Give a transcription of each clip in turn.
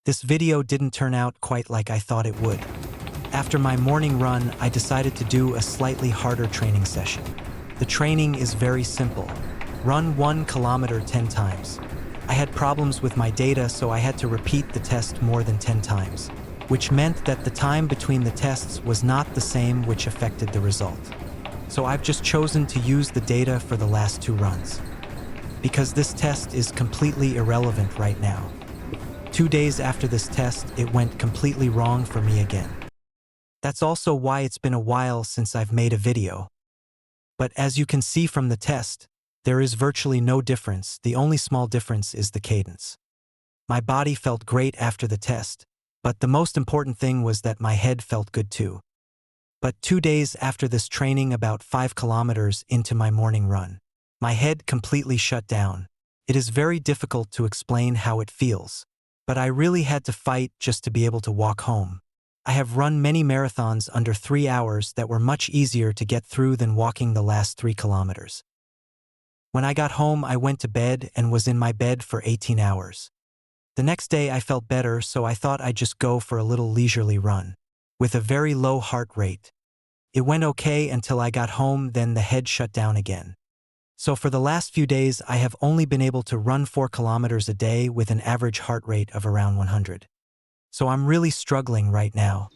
This video didn't turn out quite like I thought it would. After my morning run, I decided to do a slightly harder training session. The training is very simple. Run 1 kilometer 10 times. I had problems with my data, so I had to repeat the test more than 10 times, which meant that the time between the tests was not the same, which affected the result. So I've just chosen to use the data for the last 2 runs, because this test is completely irrelevant right now. 2 days after this test, it went completely wrong for me again. That's also why it's been a while since I've made a video. But as you can see from the test, there is virtually no difference. The only small difference is the cadence. My body felt great after the test, but the most important thing was that my head felt good too. But 2 days after this training, about 5 kilometers into my morning run, my head completely shut down. It is very difficult to explain how it feels, but I really had to fight just to be able to walk home. I have run many marathons under 3 hours that were much easier to get through than walking the last 3 kilometers. When I got home, I went to bed and was in my bed for 18 hours. The next day I felt better, so I thought I'd just go for a little leisurely run, with a very low heart rate. It went okay until I got home, then the head shut down again. So for the last few days, I have only been able to run 4 kilometers a day with an average heart rate of around 100. So I'm really struggling right now.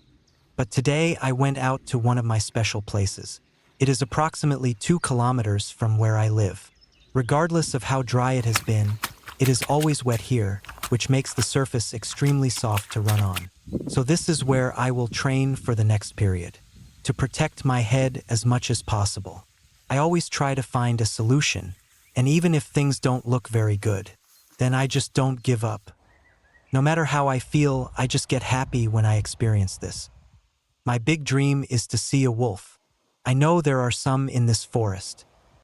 But today I went out to one of my special places. It is approximately 2 kilometers from where I live. Regardless of how dry it has been, it is always wet here, which makes the surface extremely soft to run on. So this is where I will train for the next period, to protect my head as much as possible. I always try to find a solution, and even if things don't look very good, then I just don't give up. No matter how I feel, I just get happy when I experience this. My big dream is to see a wolf. I know there are some in this forest,